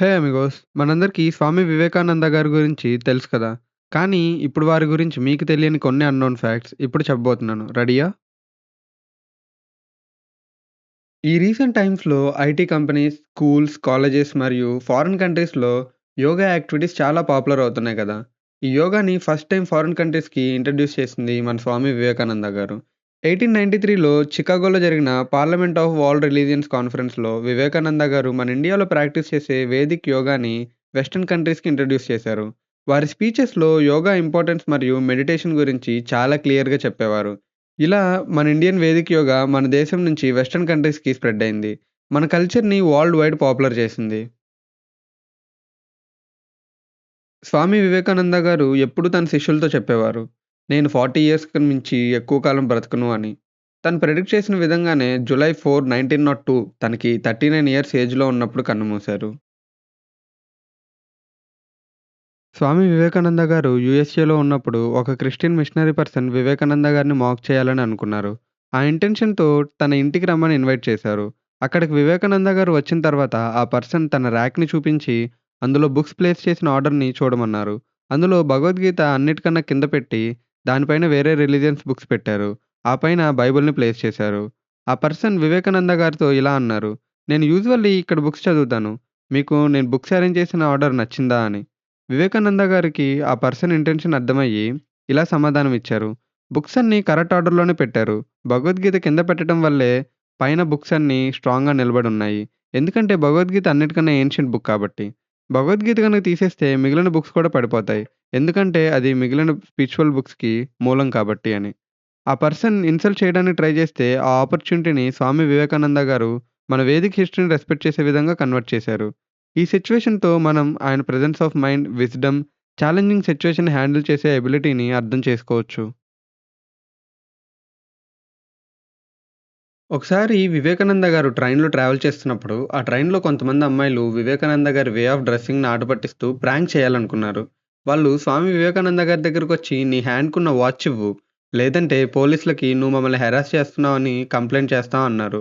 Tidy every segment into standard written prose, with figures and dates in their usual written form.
హే Amigos! మనందరికీ స్వామి వివేకానంద గారి గురించి తెలుసు కదా! కానీ ఇప్పుడు వారి గురించి మీకు తెలియని కొన్ని అన్‌నోన్ ఫ్యాక్ట్స్ ఇప్పుడు చెప్పబోతున్నాను. రెడీయా? ఈ రీసెంట్ టైమ్స్‌లో ఐటీ కంపెనీస్, స్కూల్స్, కాలేజెస్ మరియు ఫారిన్ కంట్రీస్‌లో యోగా యాక్టివిటీస్ చాలా పాపులర్ అవుతున్నాయి కదా! ఈ యోగాని ఫస్ట్ టైమ్ ఫారిన్ కంట్రీస్‌కి ఇంట్రొడ్యూస్ చేసింది మన స్వామి వివేకానంద గారు. 1893లో చికాగోలో జరిగిన పార్లమెంట్ ఆఫ్ వరల్డ్ రిలీజియన్స్ కాన్ఫరెన్స్‌లో వివేకానంద గారు మన ఇండియాలో ప్రాక్టీస్ చేసే వేదిక్ యోగాని వెస్టర్న్ కంట్రీస్‌కి ఇంట్రొడ్యూస్ చేశారు. వారి స్పీచెస్‌లో యోగా ఇంపార్టెన్స్ మరియు మెడిటేషన్ గురించి చాలా క్లియర్‌గా చెప్పేవారు. ఇలా మన ఇండియన్ వేదిక్ యోగా మన దేశం నుంచి వెస్టర్న్ కంట్రీస్‌కి స్ప్రెడ్ అయింది. మన కల్చర్‌ని వరల్డ్ వైడ్ పాపులర్ చేసింది. స్వామి వివేకానంద గారు ఎప్పుడూ తన శిష్యులతో చెప్పేవారు. నేను 40 ఇయర్స్‌కి మించి ఎక్కువ కాలం బ్రతకను అని. తను ప్రెడిక్ట్ చేసిన విధంగానే జులై 4, 1902 తనకి 39 ఇయర్స్ ఏజ్‌లో ఉన్నప్పుడు కన్నుమూశారు. స్వామి వివేకానంద గారు యూఎస్ఏలో ఉన్నప్పుడు ఒక క్రిస్టియన్ మిషనరీ పర్సన్ వివేకానంద గారిని మాక్ చేయాలని అనుకున్నారు. ఆ ఇంటెన్షన్‌తో తన ఇంటికి రమ్మని ఇన్వైట్ చేశారు. అక్కడికి వివేకానంద గారు వచ్చిన తర్వాత ఆ పర్సన్ తన ర్యాక్‌ని చూపించి అందులో బుక్స్ ప్లేస్ చేసిన ఆర్డర్‌ని చూడమన్నారు. అందులో భగవద్గీత అన్నిటికన్నా కింద పెట్టి దానిపైన వేరే రిలిజియన్స్ బుక్స్ పెట్టారు. ఆ పైన బైబిల్‌ని ప్లేస్ చేశారు. ఆ పర్సన్ వివేకానంద గారితో ఇలా అన్నారు. "నేను యూజువల్లీ ఇక్కడ బుక్స్ చదువుతాను. మీకు నేను బుక్స్ అరేంజ్ చేసిన ఆర్డర్ నచ్చిందా" అని. వివేకానంద గారికి ఆ పర్సన్ ఇంటెన్షన్ అర్థమయ్యి, ఇలా సమాధానమిచ్చారు. బుక్స్ అన్నీ కరెక్ట్ ఆర్డర్‌లోనే పెట్టారు. భగవద్గీత కింద పెట్టడం వల్లే పైన బుక్స్ అన్నీ స్ట్రాంగ్‌గా నిలబడున్నాయి. ఎందుకంటే భగవద్గీత అన్నిటికన్నా ఏన్షియంట్ బుక్ కాబట్టి. భగవద్గీత గనుక తీసేస్తే మిగిలిన బుక్స్ కూడా పడిపోతాయి. ఎందుకంటే అది మిగిలిన స్పిరిచువల్ బుక్స్‌కి మూలం కాబట్టి అని. ఆ పర్సన్ ఇన్సల్ట్ చేయడానికి ట్రై చేస్తే ఆ ఆపర్చునిటీని స్వామి వివేకానంద గారు మన వేదిక్ హిస్టరీని రెస్పెక్ట్ చేసే విధంగా కన్వర్ట్ చేశారు. ఈ సిట్యుయేషన్‌తో మనం ఆయన presence of mind, wisdom, challenging సిట్యుయేషన్‌ని హ్యాండిల్ చేసే ఎబిలిటీని అర్థం చేసుకోవచ్చు. ఒకసారి వివేకానంద గారు ట్రైన్‌లో ట్రావెల్ చేస్తున్నప్పుడు, ఆ ట్రైన్‌లో కొంతమంది అమ్మాయిలు వివేకానంద గారి వే ఆఫ్ డ్రెస్సింగ్‌ని ఆట పట్టిస్తూ ప్రాంక్ చేయాలనుకున్నారు. వాళ్ళు స్వామి వివేకానంద గారి దగ్గరకొచ్చి "నీ హ్యాండ్‌కున్న వాచ్ ఇవ్వు. లేదంటే పోలీసులకి నువ్వు మమ్మల్ని హెరాస్ చేస్తున్నావని కంప్లెయింట్ చేస్తాం" అన్నారు.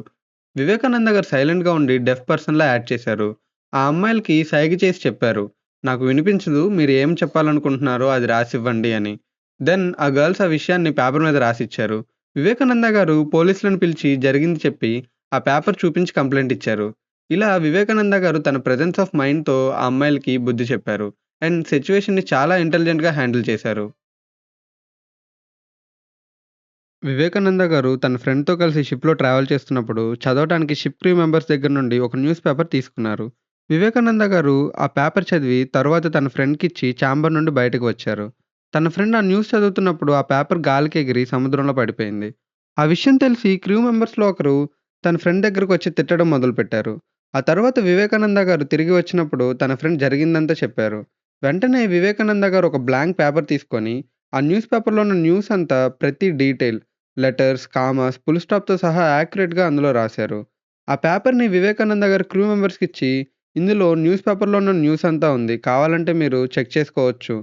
వివేకానంద గారు సైలెంట్‌గా ఉండి డెఫ్ పర్సన్‌లా యాక్ట్ చేశారు. ఆ అమ్మాయిలకి సైగ చేసి చెప్పారు. "నాకు వినిపించదు. మీరు ఏం చెప్పాలనుకుంటున్నారో అది రాసివ్వండి" అని. దెన్ ఆ గర్ల్స్ ఆ విషయాన్ని పేపర్ మీద రాసిచ్చారు. వివేకానంద గారు పోలీసులను పిలిచి జరిగింది చెప్పి, ఆ పేపర్ చూపించి కంప్లెయింట్ ఇచ్చారు. ఇలా వివేకానంద గారు తన ప్రెజెన్స్ ఆఫ్ మైండ్‌తో ఆ అమ్మాయిలకి బుద్ధి చెప్పారు. అండ్ సిట్యుయేషన్‌ని చాలా ఇంటెలిజెంట్‌గా హ్యాండిల్ చేశారు. వివేకానంద గారు తన ఫ్రెండ్‌తో కలిసి షిప్‌లో ట్రావెల్ చేస్తున్నప్పుడు చదవటానికి షిప్ క్రూ మెంబర్స్ దగ్గర నుండి ఒక న్యూస్ పేపర్ తీసుకున్నారు. వివేకానంద గారు ఆ పేపర్ చదివి తరువాత తన ఫ్రెండ్‌కిచ్చి ఛాంబర్ నుండి బయటకు వచ్చారు. తన ఫ్రెండ్ ఆ న్యూస్ చదువుతున్నప్పుడు ఆ పేపర్ గాలికి ఎగిరి సముద్రంలో పడిపోయింది. ఆ విషయం తెలిసి క్రూ మెంబర్స్‌లో ఒకరు తన ఫ్రెండ్ దగ్గరకొచ్చి తిట్టడం మొదలుపెట్టారు. ఆ తర్వాత వివేకానంద గారు తిరిగి వచ్చినప్పుడు తన ఫ్రెండ్ జరిగిందంతా చెప్పారు. వెంటనే వివేకానంద గారు ఒక బ్లాంక్ పేపర్ తీసుకొని ఆ న్యూస్ పేపర్‌లో ఉన్న న్యూస్ అంతా ప్రతి డీటెయిల్ లెటర్స్, కామాస్, ఫుల్ స్టాప్‌తో సహా యాక్యురేట్‌గా అందులో రాశారు. ఆ పేపర్‌ని వివేకానంద గారి క్రూ మెంబర్స్‌కిచ్చి, ఇందులో న్యూస్ పేపర్‌లో ఉన్న న్యూస్ అంతా ఉంది. కావాలంటే మీరు చెక్ చేసుకోవచ్చు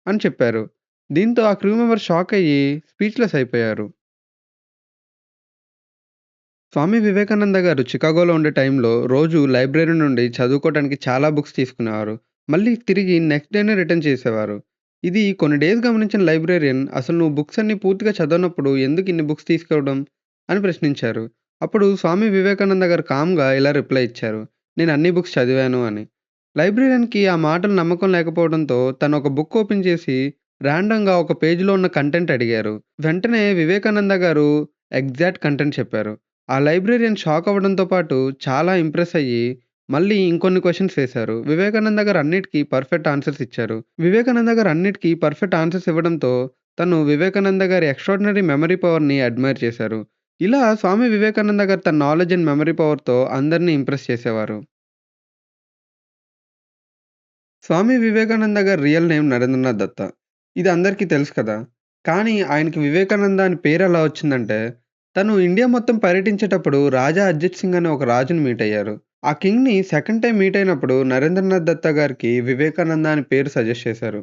అని చెప్పారు. దీంతో ఆ క్రూ మెంబర్స్ షాక్ అయ్యి స్పీచ్‌లెస్ అయిపోయారు. స్వామి వివేకానంద గారు చికాగోలో ఉండే టైంలో రోజు లైబ్రరీ నుండి చదువుకోవడానికి చాలా బుక్స్ తీసుకునేవారు. మళ్ళీ తిరిగి నెక్స్ట్ డేనే రిటర్న్ చేసేవారు. ఇది కొన్ని డేస్ గమనించిన లైబ్రేరియన్ అసలు నువ్వు బుక్స్ అన్ని పూర్తిగా చదవనప్పుడు ఎందుకు ఇన్ని బుక్స్ తీసుకోవడం అని ప్రశ్నించారు. అప్పుడు స్వామి వివేకానంద గారు కామ్‌గా ఇలా రిప్లై ఇచ్చారు. నేను అన్ని బుక్స్ చదివాను అని. లైబ్రేరియన్‌కి ఆ మాటలు నమ్మకం లేకపోవడంతో తను ఒక బుక్ ఓపెన్ చేసి రాండమ్‌గా ఒక పేజ్‌లో ఉన్న కంటెంట్ అడిగారు. వెంటనే వివేకానంద గారు ఎగ్జాక్ట్ కంటెంట్ చెప్పారు. ఆ లైబ్రేరియన్ షాక్ అవ్వడంతో పాటు చాలా ఇంప్రెస్ అయ్యి, మళ్ళీ ఇంకొన్ని క్వెషన్స్ వేశారు. వివేకానంద గారు అన్నిటికి పర్ఫెక్ట్ ఆన్సర్స్ ఇచ్చారు. వివేకానంద గారు అన్నిటికి పర్ఫెక్ట్ ఆన్సర్స్ ఇవ్వడంతో, తను వివేకానంద గారి ఎక్స్ట్రార్డినరీ మెమరీ పవర్‌ని అడ్మైర్ చేశారు. ఇలా స్వామి వివేకానంద గారు తన నాలెడ్జ్ అండ్ మెమరీ పవర్‌తో అందరిని ఇంప్రెస్ చేసేవారు. స్వామి వివేకానంద గారి రియల్ నేమ్ నరేంద్రనాథ్ దత్త. ఇది అందరికీ తెలుసు కదా! కానీ ఆయనకి వివేకానంద అని పేరెలా వచ్చిందంటే, తను ఇండియా మొత్తం పర్యటించేటప్పుడు రాజా అజిత్ సింగ్ అనే ఒక రాజుని మీట్ అయ్యారు. ఆ కింగ్‌ని సెకండ్ టైమ్ మీట్ అయినప్పుడు నరేంద్రనాథ్ దత్త గారికి వివేకానంద అని పేరు సజెస్ట్ చేశారు.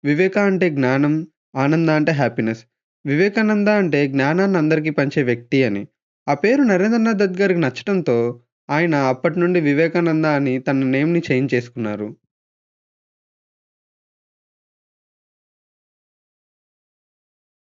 వివేక అంటే జ్ఞానం, ఆనంద అంటే హ్యాపీనెస్. వివేకానంద అంటే జ్ఞానాన్ని అందరికీ పంచే వ్యక్తి అని. ఆ పేరు నరేంద్రనాథ్ దత్ గారికి నచ్చటంతో ఆయన అప్పటి నుండి వివేకానంద అని తన నేమ్‌ని చేంజ్ చేసుకున్నారు.